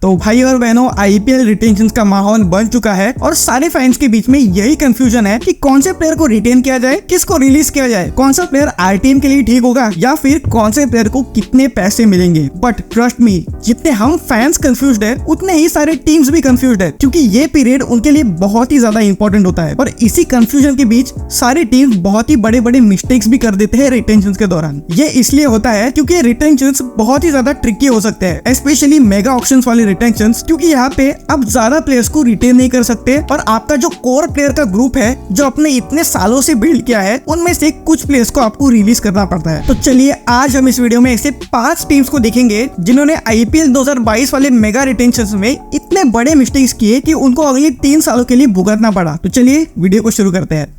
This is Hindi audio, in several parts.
तो भाई और बहनों, आईपीएल रिटेंशन का माहौल बन चुका है और सारे फैंस के बीच में यही कंफ्यूजन है कि कौन से प्लेयर को रिटेन किया जाए, किसको रिलीज किया जाए, कौन सा प्लेयर आर टीम के लिए ठीक होगा या फिर कौन से प्लेयर को कितने पैसे मिलेंगे। बट ट्रस्ट मी, जितने हम फैंस कंफ्यूज्ड है उतने ही सारे टीम्स भी कंफ्यूज्ड है, क्योंकि ये पीरियड उनके लिए बहुत ही ज्यादा इंपॉर्टेंट होता है और इसी कंफ्यूजन के बीच सारी टीम्स बहुत ही बड़े बड़े मिस्टेक्स भी कर देते हैं रिटेंशन के दौरान। ये इसलिए होता है क्योंकि रिटेंशन बहुत ही ज्यादा ट्रिकी हो सकते हैं, स्पेशली मेगा ऑक्शंस वाले रिटेंशन, क्योंकि यहाँ पे आप ज्यादा प्लेयर्स को रिटेन नहीं कर सकते और आपका जो कोर प्लेयर का ग्रुप है जो अपने इतने सालों से बिल्ड किया है उनमें से कुछ प्लेयर्स को आपको रिलीज करना पड़ता है। तो चलिए आज हम इस वीडियो में ऐसे 5 टीम्स को देखेंगे जिन्होंने आईपीएल 2022 वाले मेगा रिटेंशन में इतने बड़े मिस्टेक्स किए कि उनको अगले 3 सालों के लिए भुगतना पड़ा। तो चलिए वीडियो को शुरू करते हैं।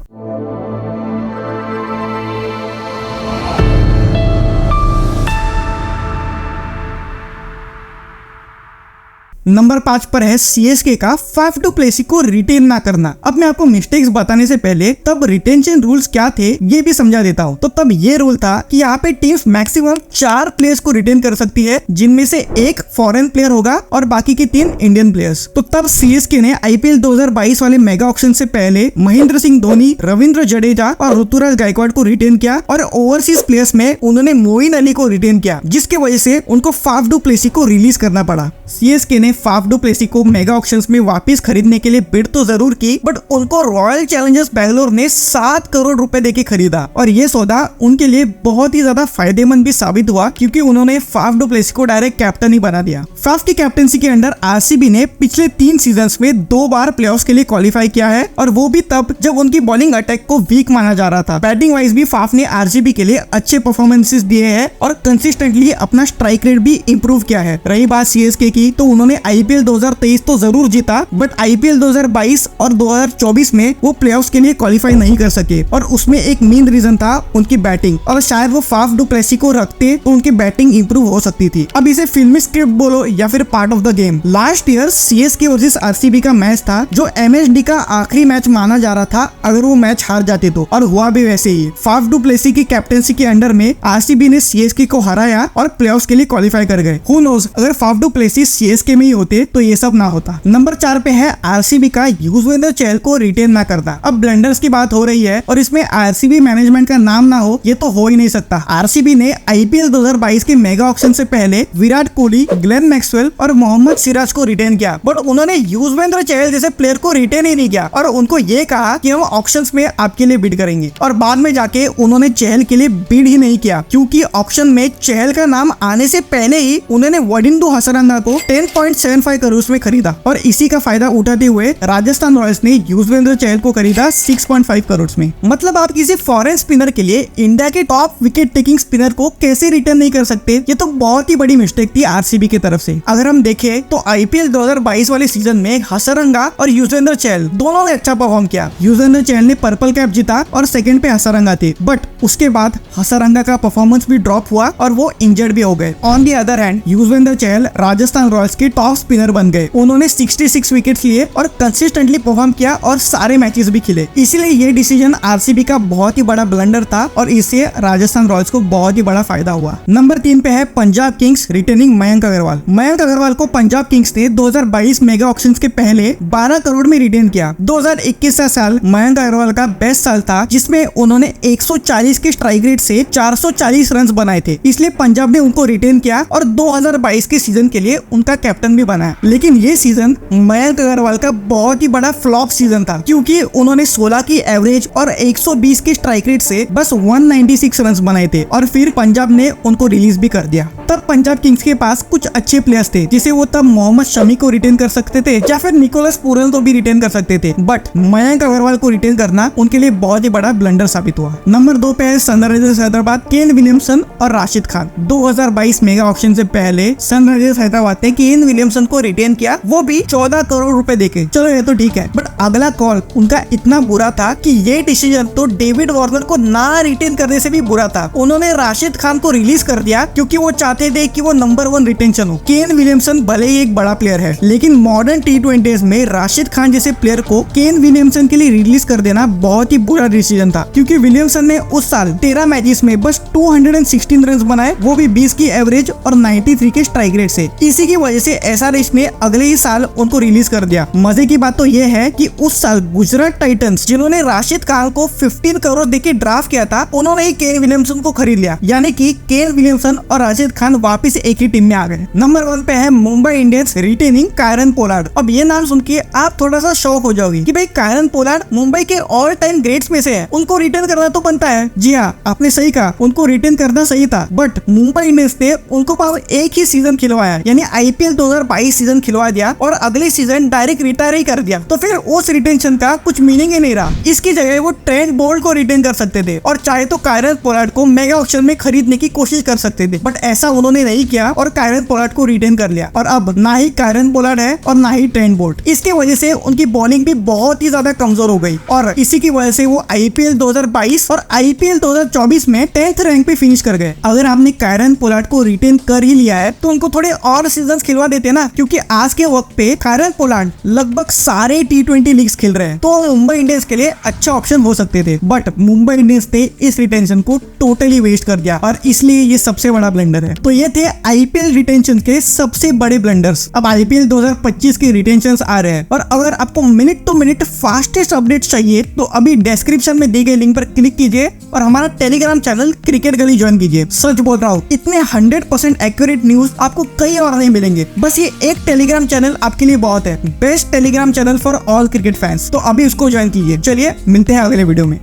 नंबर 5 पर है सीएसके का फाफ डू प्लेसी को रिटेन ना करना। अब मैं आपको मिस्टेक्स बताने से पहले तब रिटेंशन रूल्स क्या थे ये भी समझा देता हूँ। तो तब ये रूल था कि यहाँ पे टीम्स मैक्सिमम 4 प्लेयर्स को रिटेन कर सकती है, जिनमें से एक फॉरेन प्लेयर होगा और बाकी के 3 इंडियन प्लेयर्स। तो तब सीएसके ने आईपीएल 2022 वाले मेगा ऑक्शन से पहले महेंद्र सिंह धोनी, रविंद्र जडेजा और ऋतुराज गायकवाड़ को रिटेन किया और ओवरसीज प्लेयर्स में उन्होंने मोइन अली को रिटेन किया, जिसके वजह से उनको फाफ डू प्लेसी को रिलीज करना पड़ा। सीएसके ने फाफ डू प्लेसी को मेगा ऑक्शंस में वापस खरीदने के लिए बिड तो जरूर की, बट उनको रॉयल चैलेंजर्स बैंगलोर ने 7 करोड़ रुपए देके खरीदा और ये सौदा उनके लिए बहुत ही ज्यादा फायदेमंद भी साबित हुआ, क्योंकि उन्होंने फाफ डू प्लेसी को डायरेक्ट कैप्टन ही बना दिया। फाफ की कैप्टनसी के अंडर आरसीबी ने पिछले 3 सीजन्स में 2 बार प्लेऑफ्स के लिए क्वालिफाई किया है और वो भी तब जब उनकी बॉलिंग अटैक को वीक माना जा रहा था। बैटिंग वाइज भी फाफ ने आरसीबी के लिए अच्छे परफॉर्मेंसेस दिए हैं और कंसिस्टेंटली अपना स्ट्राइक रेट भी इंप्रूव किया है। रही बात सीएसके की, तो उन्होंने आईपीएल 2023 तो जरूर जीता, बट आईपीएल 2022 और 2024 में वो प्लेऑफ्स के लिए क्वालिफाई नहीं कर सके और उसमें एक मेन रीजन था उनकी बैटिंग, और शायद वो फाफ डू प्लेसी को रखते तो उनकी बैटिंग इंप्रूव हो सकती थी। अब इसे फिल्मी स्क्रिप्ट बोलो या फिर part of the game. Last year CSK versus RCB का मैच था जो एमएसडी का आखिरी मैच माना जा रहा था अगर वो मैच हार जाते तो, और हुआ भी वैसे ही। फाफ डू प्लेसी की कैप्टनसी के अंडर में आरसीबी ने सीएसके को हराया और प्लेऑफ्स के लिए क्वालिफाई कर गए। हु नोज, अगर फाफ डू प्लेसी सीएसके में ही होते तो ये सब ना होता। नंबर 4 पे है आरसीबी का युजवेंद्र चहल को रिटेन ना करना। अब ब्लंडर्स की बात हो रही है और इसमें आरसीबी मैनेजमेंट का नाम ना हो ये तो हो ही नहीं सकता। आरसीबी ने आईपीएल 2022 के मेगा ऑक्शन से पहले विराट कोहली, ग्लेन मैक्सवेल और मोहम्मद सिराज को रिटेन किया, बट उन्होंने युजवेंद्र चहल जैसे प्लेयर को रिटेन ही नहीं किया और उनको ये कहा कि हम ऑक्शंस में आपके लिए बिड करेंगे, और बाद में जाके उन्होंने चहल के लिए बिड ही नहीं किया, क्योंकि ऑक्शन में चहल का नाम आने से पहले ही उन्होंने वडिंदु हसरंगा को 10.75 करोड़ में खरीदा और इसी का फायदा उठाते हुए राजस्थान रॉयल्स ने युजवेंद्र चहल को खरीदा 6.5 करोड़ में। मतलब आप किसी फॉरेन स्पिनर के लिए इंडिया के टॉप विकेट टेकिंग स्पिनर को कैसे रिटर्न नहीं कर सकते, ये तो बहुत ही बड़ी मिस्टेक थी आरसीबी की तरफ से। अगर हम देखें तो आईपीएल 2022 वाले सीजन में हसरंगा और युजवेंद्र चहल दोनों ने अच्छा परफॉर्म किया। युजवेंद्र चहल ने पर्पल कैप जीता और सेकंड पे हसरंगा थे, बट उसके बाद हसरंगा का परफॉर्मेंस भी ड्रॉप हुआ और वो इंजर्ड भी हो गए। On the other hand Yuzvendra Chahal Rajasthan Royals के टॉप स्पिनर बन गए। उन्होंने 66 विकेट्स लिए और कंसिस्टेंटली परफॉर्म किया और सारे मैचेस भी खेले। इसीलिए ये डिसीजन आरसीबी का बहुत ही बड़ा ब्लंडर था और इससे राजस्थान रॉयल्स को बहुत ही बड़ा फायदा हुआ। नंबर 3 पे है पंजाब किंग्स रिटेनिंग मयंक अग्रवाल। मयंक अग्रवाल को पंजाब किंग्स ने 2022 मेगा ऑक्शन के पहले 12 करोड़ में रिटेन किया। 2021 का साल मयंक अग्रवाल का बेस्ट साल था, जिसमें उन्होंने 140 के स्ट्राइक रेट से 440 रन बनाए थे, इसलिए पंजाब ने उनको रिटेन किया और 2022 के सीजन के लिए उनका कैप्टन भी बनाया। लेकिन ये सीजन मयंक अग्रवाल का बहुत ही बड़ा फ्लॉप सीजन था, क्योंकि उन्होंने 16 की एवरेज और 120 के स्ट्राइक रेट से बस 196 रन बनाए थे और फिर पंजाब ने उनको रिलीज भी कर दिया। तब पंजाब किंग्स के पास कुछ अच्छे प्लेयर्स थे, जिसे वो तब मोहम्मद शमी को रिटेन कर सकते थे या फिर निकोलस पूरन को भी रिटेन कर सकते थे, बट मयंक अग्रवाल को रिटेन करना उनके लिए बहुत ही बड़ा ब्लंडर साबित हुआ। नंबर 2 पे है सनराइजर्स हैदराबाद केन विलियमसन और राशिद खान। 2022 मेगा ऑक्शन से पहले सनराइजर्स हैदराबाद ने केन विलियमसन को रिटेन किया, वो भी 14 करोड़ रुपए देके। चलो ये तो ठीक है, बट अगला कॉल उनका इतना बुरा था कि ये डिसीजन तो डेविड वार्नर को ना रिटेन करने से भी बुरा था। उन्होंने राशिद खान को रिलीज कर दिया क्योंकि वो चाहते थे कि वो नंबर 1 रिटेंशन हो। केन विलियमसन भले ही एक बड़ा प्लेयर है, लेकिन मॉडर्न टी20 में राशिद खान जैसे प्लेयर को केन विलियमसन के लिए रिलीज कर देना बहुत ही बुरा डिसीजन था, क्योंकि विलियमसन ने उस साल 13 मैचेस में बस 216 रन बनाए, वो भी 20 की एवरेज और 93 के स्ट्राइक रेट से। इसी इसी की वजह से एसआरएच ने अगले ही साल उनको रिलीज कर दिया। मजे की बात तो ये है कि उस साल गुजरात टाइटंस, जिन्होंने राशिद खान को 15 करोड़ देके ड्राफ्ट किया था, उन्होंने ही केन विलियमसन को खरीद लिया। यानी कि केन विलियमसन और राशिद खान वापस एक ही टीम में आ गए। नंबर 1 पे है Mumbai Indians retaining Kieron Pollard. अब ये नाम सुन के आप थोड़ा सा शॉक हो जाओगे कि भाई कायरन पोलार्ड मुंबई के ऑल टाइम ग्रेट्स में से है, उनको रिटर्न करना तो बनता है। जी हाँ, आपने सही कहा, उनको रिटर्न करना सही था, बट मुंबई इंडियंस ने उनको एक ही सीजन खिलवाया, यानी आईपीएल 2022 सीजन खिलवा दिया और अगले सीजन डायरेक्ट रिटायर ही कर दिया। तो फिर उस रिटेंशन का कुछ मीनिंग ही नहीं रहा। इसकी जगह वो ट्रेंट बोल्ट को रिटेन कर सकते थे और चाहे तो कायरन पोलार्ड को मेगा ऑक्शन में खरीदने की कोशिश कर सकते थे, बट ऐसा उन्होंने नहीं किया और कायरन पोलार्ड को रिटेन कर लिया। और अब ना ही कायरन पोलार्ड है और ना ही ट्रेंट बोल्ट। इसके वजह से उनकी बॉलिंग भी बहुत ही ज्यादा कमजोर हो गई और इसी की वजह से वो आईपीएल 2022 और आईपीएल 2024 में 10th रैंक पे फिनिश कर गए। अगर आपने कायरन पोलार्ड को रिटेन कर ही लिया है तो उनको थोड़े और सीजन खिलवा देते ना, क्योंकि आज के वक्त पे कायरन पोलार्ड लगभग सारे T20 लीग्स खेल रहे हैं, तो मुंबई इंडियंस के लिए अच्छा ऑप्शन हो सकते थे। बट मुंबई इंडियंस ने इस रिटेंशन को टोटली वेस्ट कर दिया और इसलिए ये सबसे बड़ा ब्लंडर है। तो ये थे आईपीएल रिटेंशन के सबसे बड़े ब्लंडर्स। अब आईपीएल 2025 के रिटेंशन आ रहे हैं और अगर आपको minute to minute fastest update चाहिए तो अभी डिस्क्रिप्शन में दी गई लिंक पर क्लिक कीजिए और हमारा टेलीग्राम चैनल क्रिकेट गली ज्वाइन कीजिए। सच बोल रहा हूँ, इतने 100% एक्यूरेट न्यूज आपको कहीं और नहीं मिलेंगे। बस ये एक टेलीग्राम चैनल आपके लिए बहुत है। Best Telegram channel for all cricket fans. तो अभी उसको ज्वाइन कीजिए। चलिए मिलते हैं अगले वीडियो में।